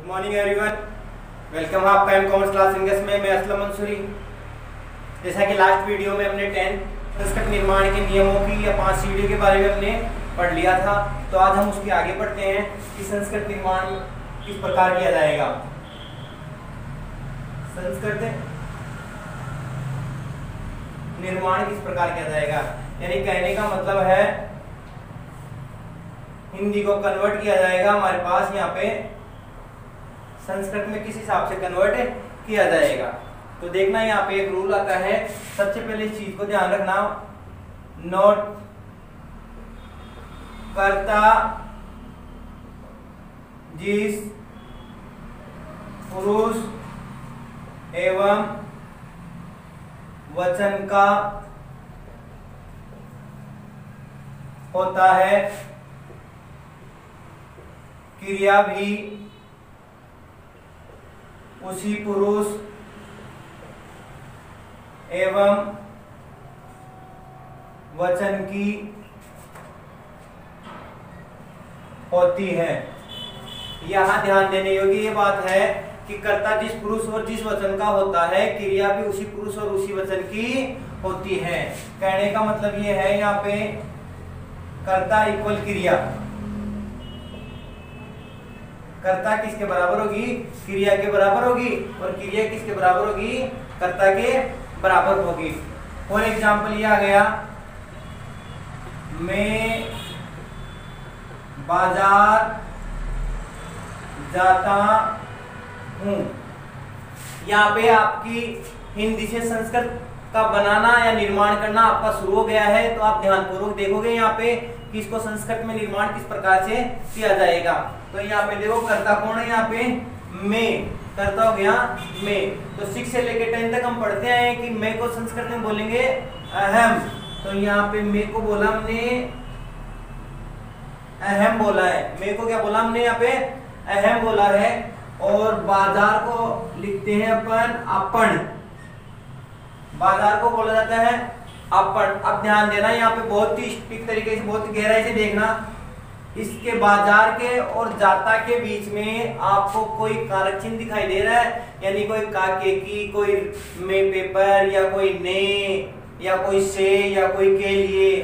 Morning everyone, welcome आपका M commerce class English में। मैं असलम मंसूरी। जैसा कि लास्ट वीडियो में हमने 10 संस्कृत निर्माण के नियमों की या 5 सीढ़ियों के बारे में हमने पढ़ लिया था, तो आज हम उसके आगे बढ़ते हैं कि संस्कृत निर्माण किस प्रकार किया जाएगा। संस्कृत निर्माण किस प्रकार किया जाएगा, यानी कहने का मतलब है हिंदी को कन्वर्ट किया जाएगा हमारे पास यहाँ पे संस्कृत में किस हिसाब से कन्वर्ट किया जाएगा। तो देखना यहाँ पे एक रूल आता है। सबसे पहले इस चीज को ध्यान रखना, नोट कर्ता जिस पुरुष एवं वचन का होता है, क्रिया भी उसी पुरुष एवं वचन की होती है। यहां ध्यान देने योग्य ये बात है कि कर्ता जिस पुरुष और जिस वचन का होता है, क्रिया भी उसी पुरुष और उसी वचन की होती है। कहने का मतलब ये है यहाँ पे कर्ता इक्वल क्रिया। कर्ता किसके बराबर होगी? क्रिया के बराबर होगी, और क्रिया किसके बराबर होगी? कर्ता के बराबर होगी। फॉर एग्जाम्पल ये आ गया, मैं बाजार जाता हूं। यहाँ पे आपकी हिंदी से संस्कृत का बनाना या निर्माण करना आपका शुरू हो गया है, तो आप ध्यानपूर्वक देखोगे यहाँ पे कि इसको संस्कृत में निर्माण किस प्रकार से किया जाएगा। तो यहाँ पे देखो कर्ता कौन है, यहाँ पे मैं, कर्ता हो गया मैं। तो 6 से लेकर 10 तक हम पढ़ते हैं कि मैं को संस्कृत में बोलेंगे अहम। तो यहाँ पे मैं को बोला हमने अहम बोला है, मैं को क्या बोला हमने यहाँ पे अहम बोला है। और बाजार को लिखते हैं अपन अपन, बाजार को बोला जाता है अपन। अब ध्यान देना यहाँ पे बहुत ही स्ट्रिक्ट तरीके से, बहुत गहराई से देखना, इसके बाजार के और जाता के बीच में आपको कोई कारक चिन्ह दिखाई दे रहा है, यानी कोई काके की, कोई में पेपर, या कोई ने, या कोई से, या कोई के लिए,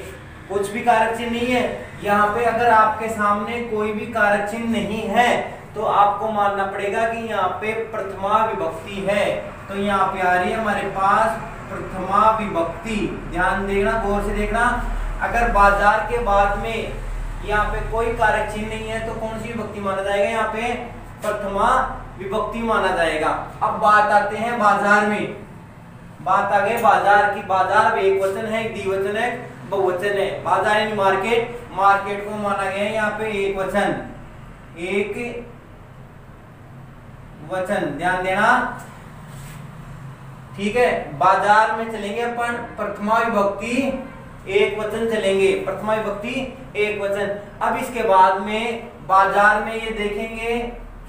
कुछ भी कारक चिन्ह नहीं है। यहाँ पे अगर आपके सामने कोई भी कारक चिन्ह नहीं है तो आपको मानना पड़ेगा कि यहाँ पे प्रथमा विभक्ति है। तो यहाँ पे आ रही है हमारे पास प्रथमा विभक्ति। ध्यान देना, गौर से देखना। अगर बाजार के बाद में यहाँ पे कोई कारक चिन्ह नहीं है तो कौन सी विभक्ति माना जाएगा? यहाँ पे प्रथमा विभक्ति माना जाएगा। अब बात आते हैं बाजार में। बात आ गई बाजार की। बाजार एक वचन है, एक द्विवचन है, बहुवचन है। बाजार यानी मार्केट, मार्केट को माना गया है यहाँ पे एक वचन, एक वचन। ध्यान देना, ठीक है। बाजार में चलेंगे अपन प्रथमा विभक्ति एक वचन चलेंगे, प्रथमा विभक्ति एक वचन। अब इसके बाद में बाजार में ये देखेंगे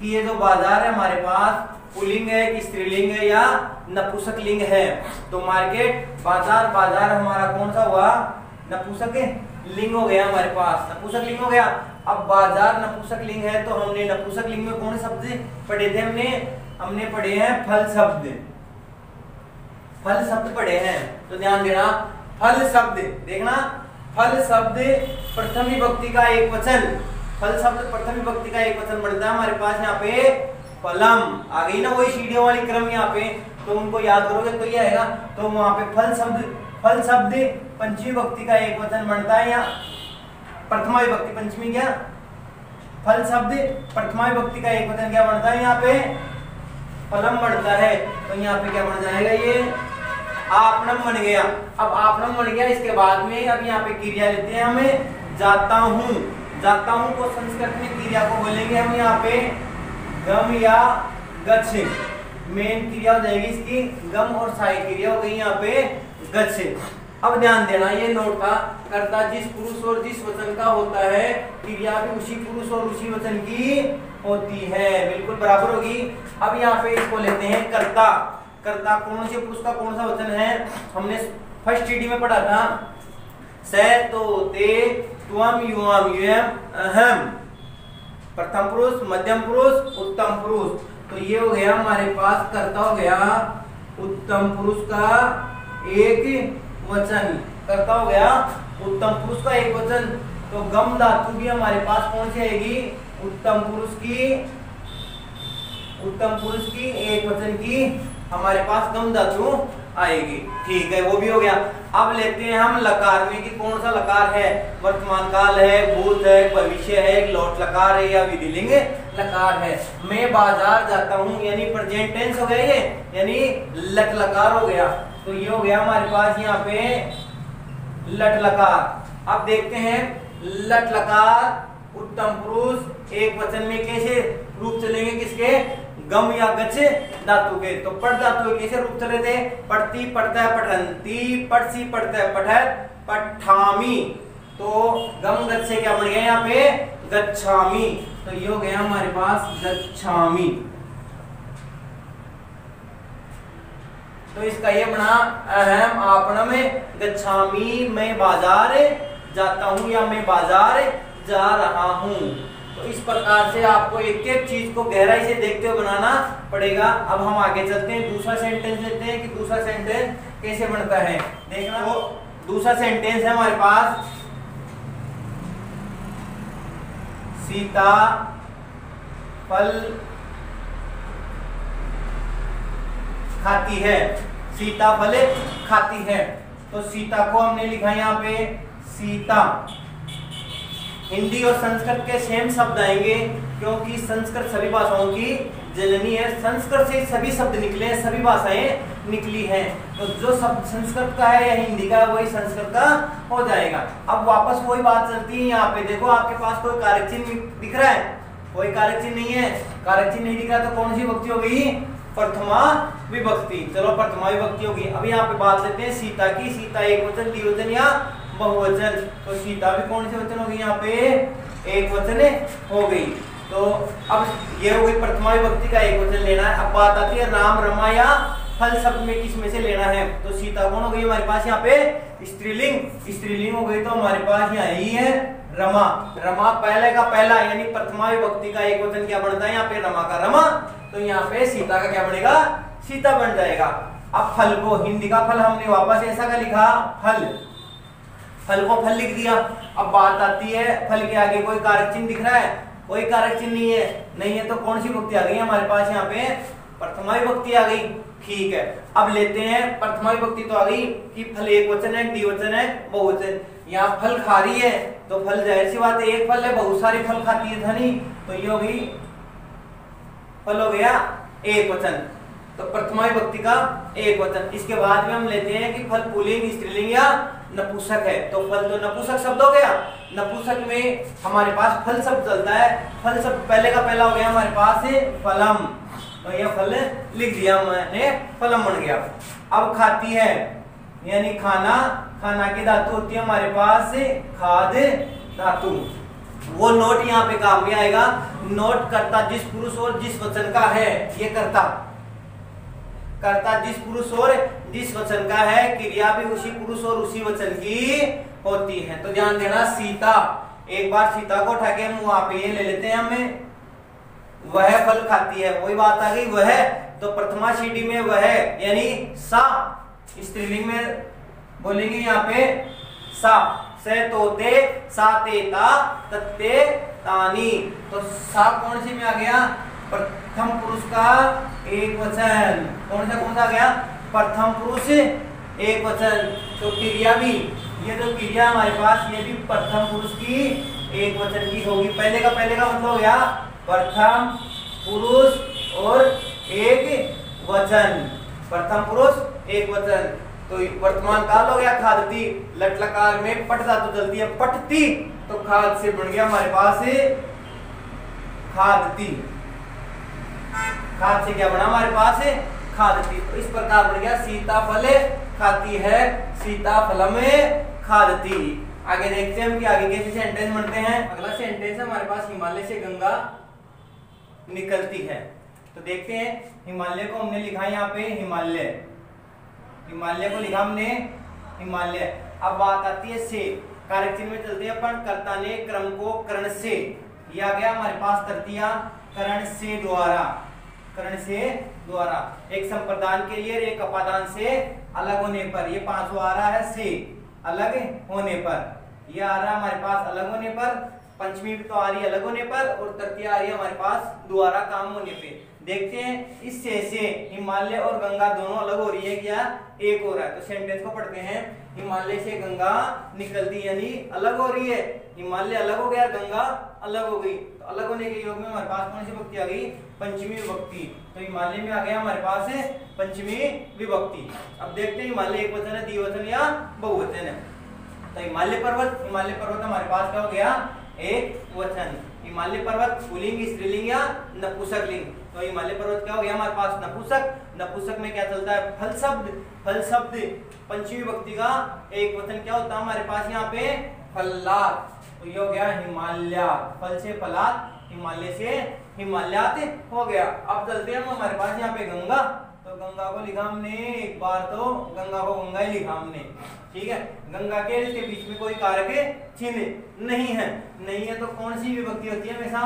कि ये जो बाजार है हमारे पास पुल्लिंग है कि स्त्रीलिंग है या नपुंसक लिंग है। तो मार्केट, बाजार, बाजार हमारा कौन सा हुआ? नपुंसक लिंग हो गया हमारे पास, नपुंसक लिंग हो गया। अब बाजार नपुंसक लिंग है तो हमने नपुंसक लिंग में कौन शब्द पढ़े थे? हमने पढ़े हैं फल शब्द, फल शब्द पढ़े हैं। तो ध्यान देना, फल शब्द देखना, फल शब्द प्रथम विभक्ति का एक वचन, फल शब्द प्रथम विभक्ति का एक वचन बनता है हमारे पास यहाँ पे फलम। आ गई ना वही सीढ़ियों वाली क्रम यहाँ पे, तो उनको याद करोगे तो ये आएगा। तो वहां पे फल शब्द पंचमी विभक्ति का एक वचन बनता है, या प्रथमा विभक्ति पंचमी क्या, फल शब्द प्रथमा विभक्ति का एक वचन क्या बनता है? यहाँ पे फलम बनता है। तो यहाँ पे क्या बन जाएगा? ये आपनम बन गया। अब आपनम बन गया, इसके बाद में अब यहाँ पे क्रिया लेते हैं हमें जाता हूँ। जाता हूँ को संस्कृत में क्रिया को बोलेंगे हम यहाँ पे गम या गच्छ। मेन क्रिया हो जाएगी इसकी गम, और सहायक क्रिया हो गई यहाँ पे गच्छ। अब ध्यान देना, ये नोट था, कर्ता जिस पुरुष और जिस वचन का होता है, क्रिया भी उसी पुरुष और उसी वचन की होती है, बिल्कुल बराबर होगी। अब यहाँ पे इसको लेते हैं कर्ता। कर्ता कौन से पुरुष का कौन सा वचन है? हमने फर्स्ट सीढ़ी में पढ़ा था, स तो ते त्वम युवाम युयम अहम। प्रथम पुरुष, मध्यम पुरुष, उत्तम पुरुष। तो ये हो गया हमारे पास कर्ता हो गया उत्तम पुरुष का एक वचन, कर्ता हो गया उत्तम पुरुष का एक वचन। तो गम धातु भी हमारे पास कौन सी आएगी, उत्तम पुरुष की एक वचन की हमारे पास गम धातु आएगी। ठीक है, वो भी हो गया। अब लेते हैं हम लकार में कि कौन सा लकार है, वर्तमान काल है, भूत है, भविष्य है, लौट लकार है या विधिलिंग लकार है। मैं बाजार जाता हूँ यानी प्रेजेंट टेंस हो गया ये, यानी लट लकार हो गया। तो ये हो गया हमारे पास यहाँ पे लट लकार। अब देखते हैं लट लकार उत्तम पुरुष एक वचन में कैसे रूप चलेंगे, किसके, गम या गच धातु के। तो पट धातु के कैसे रूप चले थे, पढ़ती पढ़ता है पठंती, पढ़सी पढ़ता है पठत पठामी। तो गम गच से क्या बन गया यहाँ पे, गच्छामी। तो ये हो गया हमारे पास गच्छामी। तो इसका ये बना अहम आपनम गच्छामी, मैं बाजार जाता हूं या मैं बाजार जा रहा हूं। तो इस प्रकार से आपको एक एक चीज को गहराई से देखते हुए बनाना पड़ेगा। अब हम आगे चलते हैं, दूसरा सेंटेंस लेते हैं कि दूसरा सेंटेंस कैसे बनता है देखना। तो दूसरा सेंटेंस है हमारे पास, सीता फल खाती है, सीता फल खाती है। तो सीता को हमने लिखा यहाँ पे सीता। हिंदी और संस्कृत के सेम शब्द आएंगे क्योंकि संस्कृत सभी भाषाओं की जननी है। संस्कृत से सभी शब्द निकले हैं, सभी भाषाएं निकली हैं। तो जो शब्द संस्कृत का है या हिंदी का वही संस्कृत का हो जाएगा। अब वापस वही बात चलती है यहाँ पे। देखो आपके पास कोई कारक चिन्ह दिख रहा है, कोई कारक चिन्ह नहीं है, कारक चिन्ह नहीं दिख रहा तो कौन सी विभक्ति हो गई, प्रथमा विभक्ति। चलो प्रथमा विभक्ति होगी। अभी यहाँ पे बात लेते हैं सीता की। सीता एक वचन, द्विवचन या बहुवचन। तो सीता भी कौन से वचन हो गई, यहाँ पे एक वचन हो गई। तो अब ये हो गई प्रथमा विभक्ति का एक वचन लेना है। अब बात आती है राम रमा या फल शब्द में किस में से लेना है। तो सीता कौन हो गई हमारे पास यहाँ पे स्त्रीलिंग, स्त्रीलिंग हो गई। तो हमारे पास यहाँ ही है रमा। रमा पहले का पहला यानी प्रथमा विभक्ति का एक वचन क्या बनता है यहाँ पे, रमा का रमा। तो यहाँ पे सीता का क्या बनेगा, सीता बन जाएगा। अब फल को, हिंदी का फल हमने वापस ऐसा का लिखा फल, फल को फल लिख दिया। अब बात आती है फल के आगे कोई कारक चिन्ह दिख रहा है, कोई कारक चिन्ह नहीं है, नहीं है तो कौन सी विभक्ति आ गई हमारे पास यहाँ पे, प्रथमा विभक्ति आ गई। ठीक है, अब लेते हैं प्रथमा विभक्ति तो आ गई कि फल एक वचन है, द्विवचन है, बहुवचन। यहाँ फल खा रही है तो फल जाहिर सी बात है एक फल है, बहुत सारे फल खाती है धनी। तो ये हो गई, फल हो गया एक वचन। तो प्रथमा विभक्ति का एक वचन। इसके बाद में हम लेते हैं कि फल पुल्लिंग, स्त्रीलिंग या नपुंसक है। तो फल तो नपुंसक शब्द हो गया। नपुंसक में हमारे पास फल शब्द चलता है। फल शब्द पहले का पहला हो गया हमारे पास फलम। तो यह फल लिख दिया मैंने, फलम बन गया। अब खाती है यानी खाना, खाना की धातु होती है हमारे पास खाद धातु। वो नोट यहाँ पे काम में आएगा। नोट करता जिस पुरुष और जिस वचन का है, ये करता, करता जिस पुरुष और जिस वचन का है, क्रिया भी उसी पुरुष और उसी वचन की होती है। तो ध्यान देना, सीता, एक बार सीता को उठा के हम वहां पे ये ले लेते हैं, हमें वह फल खाती है, वही बात आ गई वह। तो प्रथमा सीढ़ी में वह यानी सा, स्त्रीलिंग में बोलेंगे यहाँ पे सा, से तोते, सा तेता, तत्ते तानी। तो सा कौन सी में आ गया, प्रथम पुरुष का एक वचन। कौन सा आ गया, प्रथम पुरुष एक वचन। तो क्रिया भी, ये जो क्रिया हमारे पास ये भी प्रथम पुरुष की एक वचन की होगी। पहले का मतलब हो गया प्रथम पुरुष और एक वचन, प्रथम पुरुष एक वचन। तो वर्तमान काल हो गया खादती। लट लकार में पट धातु चलती है, पटती, तो खाद से बन गया हमारे पास खादती। खाद से क्या बना हमारे पास खादती। तो इस प्रकार बन गया सीता फल खाती है, सीता फल में खादती। आगे देखते हैं हम कि आगे कैसे सेंटेंस बनते हैं। अगला सेंटेंस है हमारे पास, हिमालय से गंगा निकलती है। तो देखते हैं, हिमालय को हमने लिखा है यहाँ पे हिमालय, हिमालय को लिखा हमने हिमालय। अब बात आती है से, कारक चिन्ह में चलते हैं अपन, कर्ता ने क्रम को कर्ण से ये आ गया हमारे पास तृतीया करण से द्वारा, करण से द्वारा एक संप्रदान के लिए एक अपादान से अलग होने पर। ये पांचवा आ रहा है से अलग होने पर, ये आ रहा है हमारे पास अलग होने पर, पंचमी भी तो आ रही है अलग होने पर, और तृतीया आ रही है हमारे पास द्वारा काम होने पे। देखते हैं इस से हिमालय और गंगा दोनों अलग हो रही है क्या, एक हो रहा है। तो सेंटेंस को पढ़ते हैं, हिमालय से गंगा निकलती यानी अलग हो रही है, हिमालय अलग हो गया, गंगा अलग हो गई। तो अलग होने के योग में हमारे पास कौन सी विभक्ति आ गई, पंचमी विभक्ति। तो हिमालय में आ गया हमारे पास पंचमी विभक्ति। अब देखते हैं हिमालय एक वचन है, द्विवचन या बहुवचन है। तो हिमालय पर्वत हमारे पास क्या हो गया, एक वचन। हिमालय पर्वत पुल्लिंग स्त्रीलिंग या नपुंसकलिंग। तो हिमालय पर्वत क्या हो गया हमारे पास नपुंसक, नपुंसक में क्या चलता है, फल शब्द, फल शब्द पंचमी विभक्ति का एक वचन क्या होता है हमारे पास यहाँ पे, फल्लात। तो ये हो गया हिमालय, फल से फलात, हिमालय से हिमालयात हो गया। अब चलते हैं हम हमारे पास यहाँ पे गंगा। तो गंगा को लिखा हमने एक बार, तो गंगा को गंगा ही लिखा हमने, ठीक है। गंगा के इसके बीच में कोई कारक चिन्ह नहीं है, नहीं है तो कौन सी विभक्ति होती है हमेशा,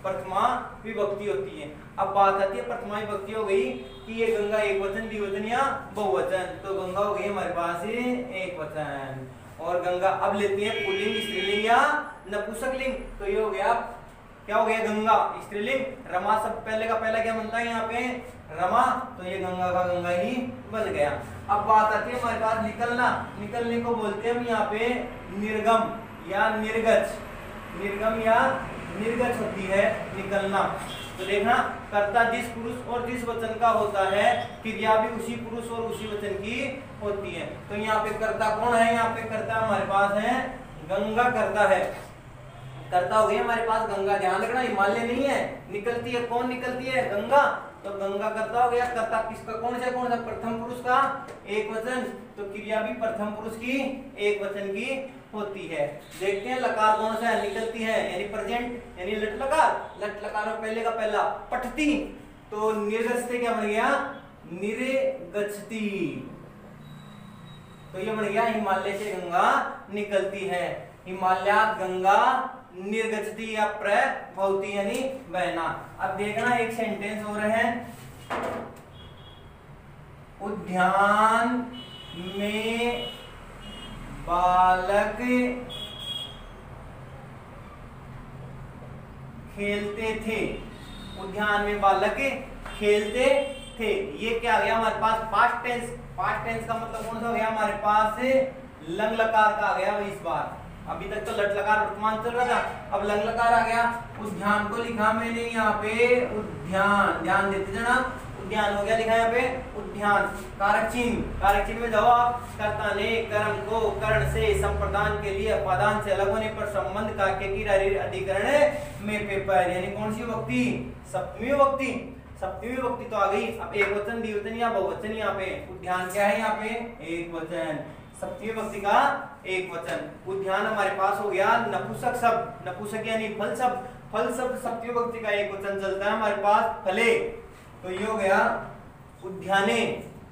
प्रथमा विभक्ति होती है। अब बात आती है प्रथमा विभक्ति हो गई कि ये गंगा एक वचन, द्विवचन या बहुवचन। तो गंगा हो गई हमारे पास एक वचन, और गंगा अब लेते हैं पुल्लिंग स्त्रीलिंग या नपुंसकलिंग। तो ये हो गया, क्या हो गया, गंगा स्त्रीलिंग, रमा सब पहले का पहला क्या बनता है यहाँ पे, रमा। तो ये गंगा का गंगा ही बन गया। अब बात आती है हमारे पास निकलना, निकलने को बोलते हैं हम यहाँ पे निर्गम या निर्गच, निर्गम या निर्गच होती है निकलना। तो देखना, कर्ता जिस पुरुष और जिस वचन का होता है, क्रिया भी उसी पुरुष और उसी वचन की होती है। तो यहाँ पे कर्ता कौन है, यहाँ पे कर्ता हमारे पास है गंगा, कर्ता है, कर्ता हो गई हमारे पास गंगा। ध्यान रखना हिमालय नहीं है, निकलती है, कौन निकलती है, गंगा। तो गंगा कर्ता हो गया, कर्ता किसका, कौन सा प्रथम पुरुष का एक वचन। तो क्रिया भी प्रथम पुरुष की एक वचन की होती है। देखते हैं लकार कौन सा है, निकलती है यानी प्रेजेंट यानी लट लकार, लट लकार में पहले का पहला पठती। तो निर्गछते क्या बन गया, निर्गछती। तो ये बन गया हिमालय से गंगा निकलती है, हिमालयात गंगा निर्गछति या प्रभवती यानी बहना। अब देखना एक सेंटेंस हो रहे हैं, उद्यान में बालक खेलते थे, उद्यान में बालक खेलते थे। ये क्या आ गया हमारे पास, पास्ट टेंस। पास्ट टेंस का मतलब कौन सा हो गया हमारे पास, लंग लकार का आ गया इस बार। अभी तक तो लट लकार वर्तमान चल रहा था, अब लंग लकार आ गया। उद्यान को लिखा मैंने यहाँ पे उद्यान, ध्यान देते जाना, उद्यान हो गया लिखा यहाँ पे उद्यान। कारक चिन्ह, कारक चिन्ह में जवाब, कर्ता ने कर्म को कर्ण से संप्रदान के लिए अपादान से अलग होने पर संबंध का के अधिकरण में पेपर, यानी कौन सी विभक्ति, सप्तमी विभक्ति। सप्तमी विभक्ति तो आ गई। अब एक वचन, द्विवचन या बहुवचन, यहाँ पे उद्यान क्या है, यहाँ पे एक वचन, सप्तमी विभक्ति का एक वचन। उद्यान हमारे पास हो गया नपुंसक शब्द, नपुंसक यानी फल शब्द, फल शब्द सप्तमी विभक्ति का एक वचन चलता है हमारे पास, फले। तो ये हो गया उद्याने,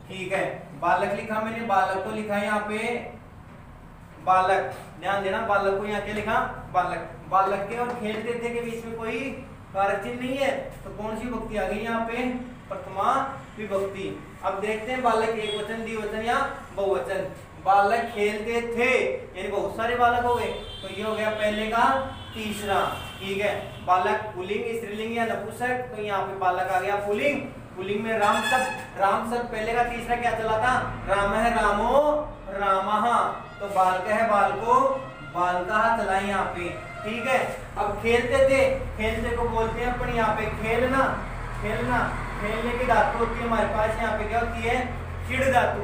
ठीक है। बालक लिखा मैंने, बालक को लिखा यहाँ पे बालक, ध्यान देना, बालक को यहाँ क्या लिखा, बालक। बालक के और खेलते थे के बीच में कोई कारक चिन्ह नहीं है, तो कौन सी विभक्ति आ गई यहाँ पे, प्रथमा विभक्ति। अब देखते हैं बालक एक वचन, द्विवचन या बहुवचन। बालक खेलते थे यानी बहुत सारे बालक हो गए, तो ये हो गया पहले का तीसरा, ठीक है। बालक पुल्लिंग स्त्रीलिंग या नपुंसक, तो यहाँ पे बालक आ गया पुल्लिंग। पुल्लिंग में राम शब्द, राम शब्द पहले का तीसरा क्या चला था, राम है रामो रामः, तो बालक है बालको बालका चला यहाँ पे, ठीक है। अब खेलते थे, खेलते को बोलते हैं अपन यहाँ पे खेलना, खेलना, खेलने की धातु होती है हमारे पास यहाँ पे क्या होती है, किड़ धातु।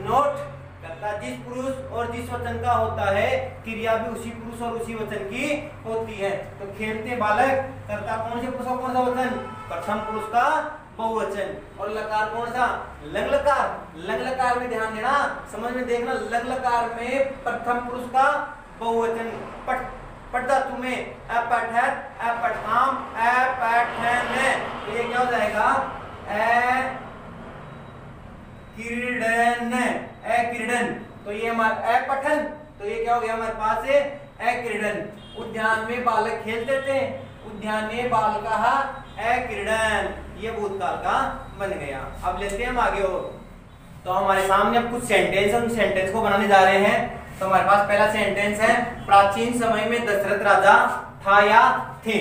नोट करता जिस पुरुष और जिस वचन का होता है, क्रिया भी उसी पुरुष और उसी वचन की होती है। तो खेलते बालक, करता कौन से पुरुष और कौन सा वचन, प्रथम पुरुष का बहुवचन। और लकार कौन सा, लंग लकार। लंग लकार में ध्यान देना, समझ में देखना, लंग लकार में प्रथम पुरुष का बहुवचन। पट, पट धातु में अपठन, अपठाम, अपठन, तो ये क्या हो जाएगा, किरीडन, अकिरीडन। तो ये हमारा अपठन, तो ये क्या हो गया हमारे पास, अकिरीडन। उद्यान में बालक खेलते थे, उद्याने बालकाः अक्रीडन्, ये भूतकाल का बन गया। अब लेते हैं हम आगे और, तो हमारे सामने अब कुछ सेंटेंस, हम सेंटेंस को बनाने जा रहे हैं। तो हमारे पास पहला सेंटेंस है, प्राचीन समय में दशरथ राजा था या थे।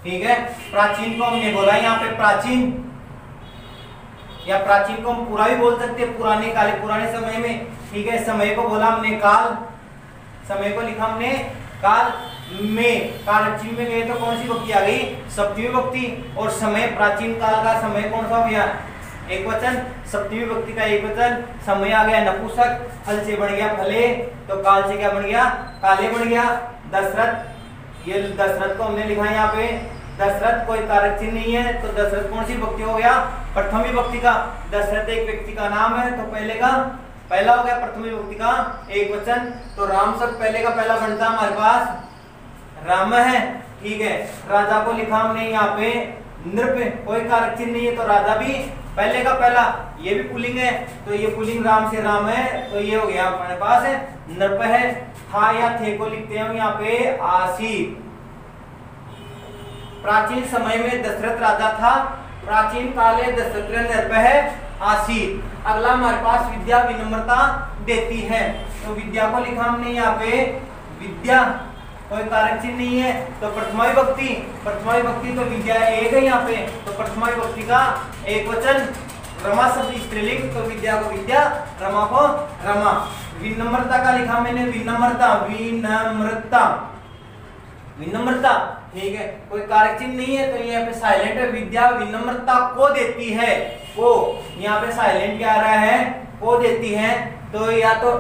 ठीक है, प्राचीन को हमने बोला यहाँ पे प्राचीन, या प्राचीन को हम पूरा भी बोल सकते हैं, पुराने काले, पुराने समय में। ठीक है, समय को बोला हमने काल, समय को लिखा हमने काल में, कालक्षी में गए तो कौन सी विभक्ति आ गई, सप्तमी विभक्ति। और समय, प्राचीन काल का समय कौन सा हो गया, एक वचन, सप्तमी विभक्ति का एक वचन। समय आ गया नपुंसक, फल से बन गया फले, तो काल से क्या बन गया, काले बन गया। दशरथ, ये दशरथ को हमने लिखा यहाँ पे, दशरथ कोई कारक चिन्ह नहीं है, तो दशरथ कौन सी विभक्ति हो गया, प्रथम विभक्ति का। दशरथ एक व्यक्ति का नाम है, तो पहले का पहला हो गया, प्रथम विभक्ति का एक वचन। तो राम सब पहले का पहला बनता हमारे पास राम है। ठीक है, राजा को लिखा हमने यहाँ पे नृप, कोई कारक चिन्ह नहीं है, तो राजा भी पहले का पहला, ये भी पुल्लिंग है, तो ये पुल्लिंग राम से राम है, तो ये हो गया हमारे पास है नृप है। था या थे को लिखते हैं हम यहाँ पे आसीत। प्राचीन समय में दशरथ राजा था, प्राचीन काले दशरथ नृप है आसीत। अगला हमारे पास विद्या विनम्रता देती है, तो विद्या को लिखा हमने यहाँ पे विद्या, कोई कारक चिन्ह नहीं है, तो प्रथमा विभक्ति, प्रथमा विभक्ति तो विद्या एक है यहाँ पे, तो प्रथमा विभक्ति का एक वचन। रमा शब्द स्त्रीलिंग, तो विद्या को विद्या, रमा को रमा। विनम्रता का लिखा मैंने विनम्रता, विनम्रता, विनम्रता। ठीक है, कोई कारक चिन्ह नहीं है, तो यहाँ पे साइलेंट है। विद्या विनम्रता को देती है, को, यहाँ पे साइलेंट क्या आ रहा है, को देती है, तो या तो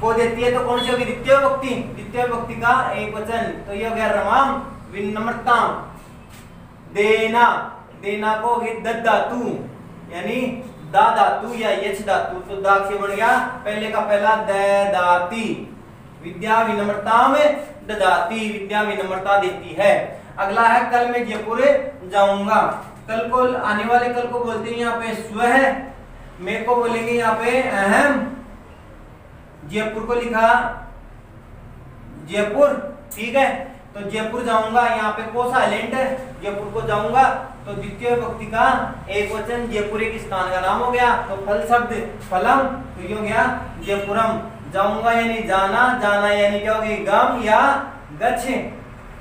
को देती है तो कौन सी होगी, द्वितीय विभक्ति, द्वितीय विभक्ति का एक वचन, तो ये हो गया रमाम विनम्रता। देना, देना को होगी द धातु, यानी दा धातु या यच धातु, तो दा से बन गया पहले का पहला द दाती। विद्या विनम्रता में ददाती, विद्या विनम्रता देती है। अगला है कल मैं जयपुर जाऊंगा, कल को, आने वाले कल को बोलते हैं यहाँ पे स्व है, मैं को बोलेंगे यहाँ पे अहम। जयपुर को लिखा जयपुर, ठीक है, तो जयपुर जाऊंगा, यहाँ पे को साइलेंट है, जयपुर को जाऊंगा, तो द्वितीय विभक्ति का एक वचन, जयपुर एक स्थान का नाम हो गया, तो फल शब्द फलम, तो ये हो गया जयपुरम। जाऊंगा यानी जाना, जाना यानी क्या होगी, गम या गच्छ।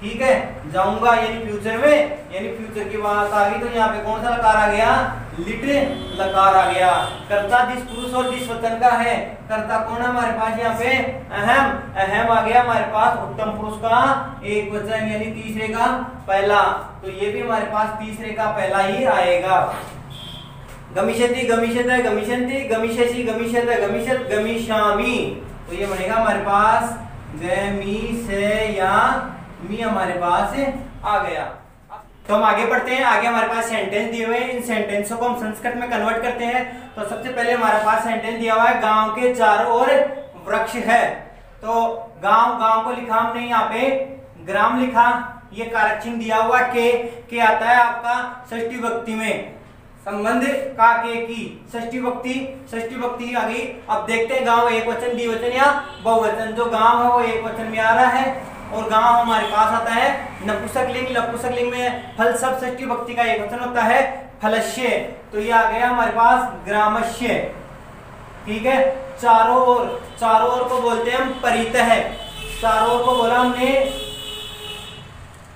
ठीक है, जाऊंगा यानी फ्यूचर में, यानी फ्यूचर की बात आ गई, तो यहाँ पे कौन सा लकार आ गया, लिट लकार आ गया। कर्ता जिस पुरुष और जिस वचन का है, कर्ता कौन है हमारे पास यहाँ पे, अहम, अहम आ गया हमारे पास उत्तम पुरुष का एक वचन, यानी तीसरे का पहला, तो ये भी हमारे पास तीसरे का पहला ही आएगा। गमिष्यति, गमिष्यते, गमिष्यन्ति, गमिष्यसि, गमिष्यते, गमिष्यत, गमिष्यामि, तो ये बनेगा हमारे पास गमिष्यामि हमारे पास आ गया। तो हम आगे बढ़ते हैं, आगे हमारे पास सेंटेंस दिए हुए हैं, इन सेंटेंसों को हम संस्कृत में कन्वर्ट करते हैं। तो सबसे पहले हमारे पास सेंटेंस दिया हुआ है, गांव के चारों ओर वृक्ष है, तो गांव, गांव को लिखा हमने यहाँ पे ग्राम लिखा, ये कारक चिन्ह दिया हुआ के आता है आपका षष्ठी विभक्ति में, संबंध का के की षष्ठी विभक्ति, षष्ठी विभक्ति आ गई। अब देखते हैं गांव एक वचन, द्विवचन या बहुवचन। जो गांव है वो एक वचन में आ रहा है, और गांव हमारे पास आता है नपुंसक लिंग, नपुंसक लिंग में फल सब षष्ठी विभक्ति का एक वचन होता है फलस्य, तो ये आ गया हमारे पास ग्रामस्य। ठीक है, चारों ओर, चारों ओर को बोलते हैं हम परित है, चारों ओर को बोला हमने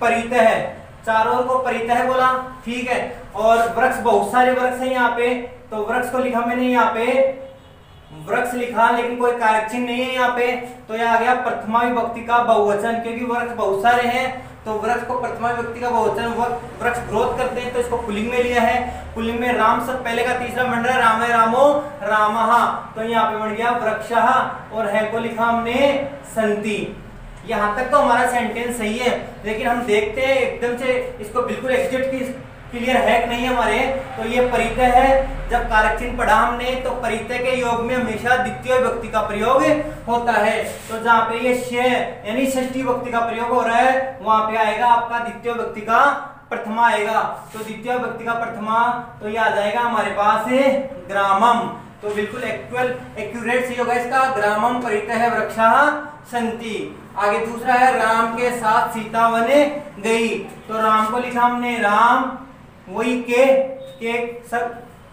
परित है, चारों ओर को परित है बोला। ठीक है, और वृक्ष, बहुत सारे वृक्ष हैं यहाँ पे, तो वृक्ष को लिखा मैंने यहाँ पे वृक्ष लिखा, लेकिन कोई कारक चिन्ह नहीं है यहाँ पे, तो यह आ गया प्रथमा विभक्ति का बहुवचन, क्योंकि वृक्ष बहुत सारे हैं, तो वृक्ष को प्रथमा विभक्ति का बहुवचन, वृक्ष ग्रोथ करते हैं, तो इसको पुल्लिंग में लिया है। पुल्लिंग में राम सब पहले का तीसरा बन रहा है, राम है, रामो, रामः, तो यहाँ पे बन गया वृक्षः, और है को लिखा हमने संति। यहाँ तक तो हमारा सेंटेंस सही है, लेकिन हम देखते हैं एकदम से इसको बिल्कुल एग्जैक्ट क्लियर है कि नहीं हमारे। तो ये परितय है, जब कारक चिन्ह पढ़ा हमने, तो परितय के योग में हमेशा द्वितीय विभक्ति का प्रयोग होता है, तो जहाँ पे ये ष्य यानी षष्ठी विभक्ति का प्रयोग हो रहा है, वहां पे आएगा आपका द्वितीय विभक्ति का प्रथमा आएगा, तो द्वितीय विभक्ति का प्रथमा, तो ये आ जाएगा हमारे पास ग्रामम, तो बिल्कुल एक्यूरेट सही होगा इसका, ग्रामम परितय वृक्षः सन्ति। आगे दूसरा है राम के साथ सीता वन गई। तो राम को लिखा हमने राम, वही के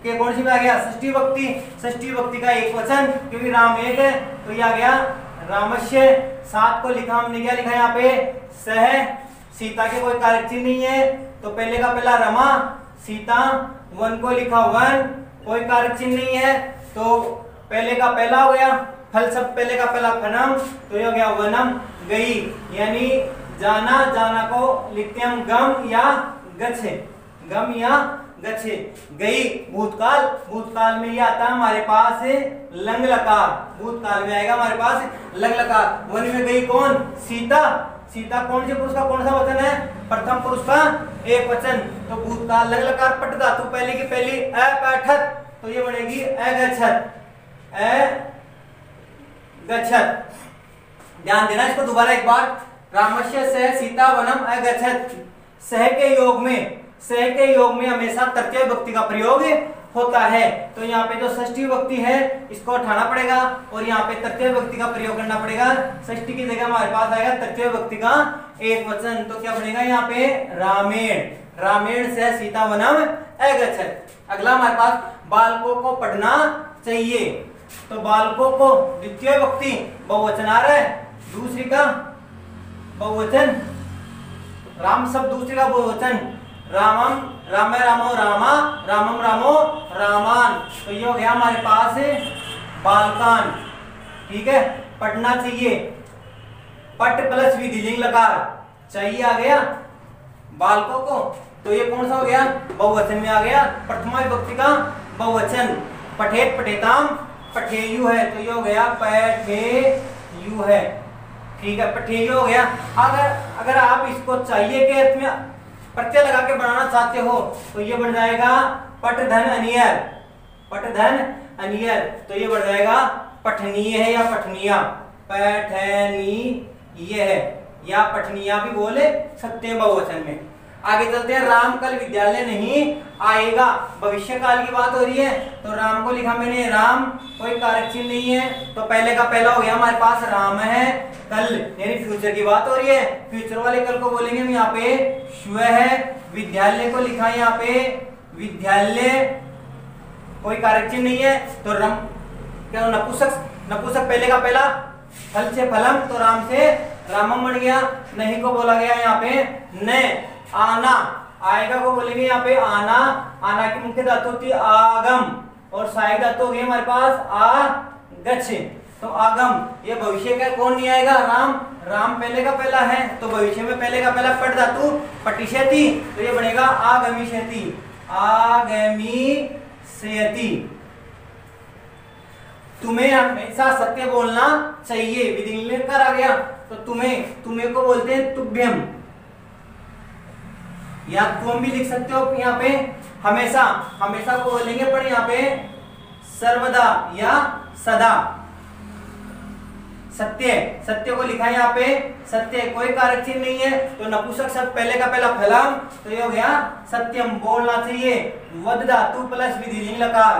कौन सी में आ गया, षष्ठी विभक्ति, षष्ठी विभक्ति का एक वचन, क्योंकि राम एक है तो ये आ गया रामस्य। सात को लिखा हमने, क्या लिखा यहाँ पे, सह, सीता के कोई कारक चिन्ह नहीं है तो पहले का पहला रमा, सीता। वन को लिखा वन, कोई कारक चिन्ह नहीं है तो पहले का पहला हो गया, फल सब पहले का पहला फनम, तो ये हो गया वनम। गई यानी जाना, जाना को लिखते हम गम या गच्छे, गम या गच्छे। गई भूतकाल, भूतकाल में ये आता है हमारे पास लंग लकार, भूतकाल में आएगा हमारे पास लंग लकार। वन में गई कौन, सीता, सीता कौन से पुरुष का कौन सा वचन है, प्रथम पुरुष का एक वचन, तो भूतकाल लंग लकार पट धातु पहले की पहली अपैठत, तो ये बनेगी अगच्छत, अगच्छत। ध्यान देना इसको दोबारा एक बार, रामस्य सह सीता वनम अगच्छत। सह के योग में, सह के योग में हमेशा तृतीय विभक्ति का प्रयोग होता है, तो यहाँ पे जो षष्ठी विभक्ति है इसको उठाना पड़ेगा और यहाँ पे तृतीय विभक्ति का प्रयोग करना पड़ेगा। षष्ठी की जगह हमारे पास आएगा तृतीय विभक्ति का एक वचन, तो क्या बनेगा यहाँ पे रामेण, रामेण से सीता वनम अगच्छत। अगला हमारे पास बालकों को पढ़ना चाहिए, तो बालकों को द्वितीय विभक्ति बहुवचन आ रहा है, दूसरी का बहुवचन, राम शब्द दूसरी का बहुवचन, रामम राम रामो रामा, रामम रामो रामान, तो ये हो गया हमारे पास बालकान। ठीक है, पढ़ना चाहिए, पट प्लस विधिलिंग लकार चाहिए आ गया बालकों को, तो ये कौन सा हो गया, बहुवचन में आ गया, प्रथमा विभक्ति का बहुवचन। पठेत पठेताम पठेयु है, तो ये हो गया पठेयु है। ठीक है, पठेयु हो गया। अगर आप इसको चाहिए के अर्थ में प्रत्यय लगा के बनाना चाहते हो तो ये बन जाएगा पठधन अनियर, पठधन अनियर, तो ये बन जाएगा पठनीय है या पठनिया, पठनीय है या पठनिया भी बोले सकते हैं बहुवचन में। आगे चलते हैं, राम कल विद्यालय नहीं आएगा, भविष्य काल की बात हो रही है, तो राम को लिखा मैंने राम, कोई कारक चिन्ह नहीं है तो पहले का पहला हो गया हमारे पास राम है, कल यानी फ्यूचर की बात हो रही है, फ्यूचर वाले कल को बोलेंगे हम यहाँ पे श्व है। विद्यालय को लिखा है यहाँ पे विद्यालय, कोई कारक चिन्ह नहीं है तो रम, क्या नपुंसक, नपुंसक पहले का पहला, फल से फलम, तो राम से रामम बन गया। नहीं को बोला गया यहाँ पे न, आना, आएगा को बोलेंगे यहाँ पे आना, आना की मुख्य धातु होती है आगम और सहायक धातु हो गई हमारे पास आगच्छ, तो आगम, ये भविष्य का कौन नहीं आएगा, राम, राम पहले का पहला है तो भविष्य में पहले का पहला पट धातु पटिष्यति, तो ये बनेगा आगमिष्यति, आगमिष्यति। तुम्हें हमेशा सत्य बोलना चाहिए, विधिलिंग लेकर आ गया तो तुम्हें, तुम्हें को बोलते हैं तुभ्यम या तुम भी लिख सकते हो यहाँ पे हमेशा, हमेशा को बोलेंगे पर यहाँ पे सर्वदा या सदा। सत्य, सत्य को लिखा है यहाँ पे सत्य, कोई कारक चिन्ह नहीं है तो नपुंसक शब्द पहले का पहला फलम, तो ये हो गया सत्यम, बोलना चाहिए। वद धातु प्लस विधिलिंग लकार,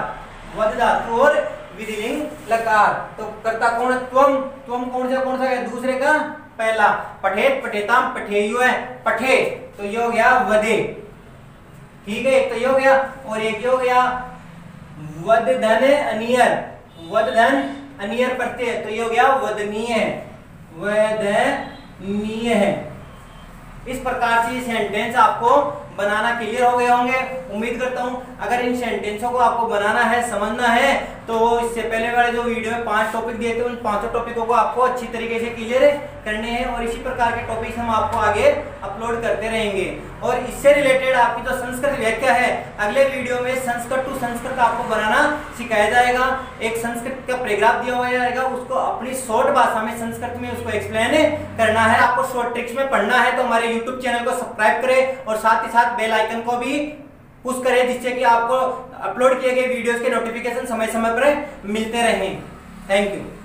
वद धातु और विधिलिंग लकार, तो कर्ता कौन है, त्वम, त्वम कौन सा है, दूसरे का पहला। पठेत पठेताम पठेयु है, पठे, तो ये हो गया वदे। ठीक है, एक तो ये हो गया और एक ये हो गया वद धन अनियर, वद धन अनियर प्रत्यय, तो ये हो गया वदनीय, वदनीय है। इस प्रकार से ये सेंटेंस आपको बनाना क्लियर हो गए होंगे, उम्मीद करता हूं। अगर इन सेंटेंसों को आपको बनाना है, समझना है, तो इससे पहले वाले जो वीडियो में 5 टॉपिक दिए थे उन 5 टॉपिकों को आपको अच्छी तरीके से क्लियर करने हैं और इसी प्रकार के टॉपिक्स हम आपको आगे अपलोड करते रहेंगे। और इससे रिलेटेड आपकी जो संस्कृत व्याख्या है, अगले वीडियो में संस्कृत टू संस्कृत आपको बनाना सिखाया जाएगा। एक संस्कृत का पैराग्राफ दिया हुआ जाएगा, उसको अपनी शॉर्ट भाषा में संस्कृत में उसको एक्सप्लेन करना है। आपको शॉर्ट ट्रिक्स में पढ़ना है तो हमारे यूट्यूब चैनल को सब्सक्राइब करें और साथ ही साथ बेल आइकन को भी पुश करें, जिससे कि आपको अपलोड किए गए वीडियोस के नोटिफिकेशन समय समय पर मिलते रहें। Thank you.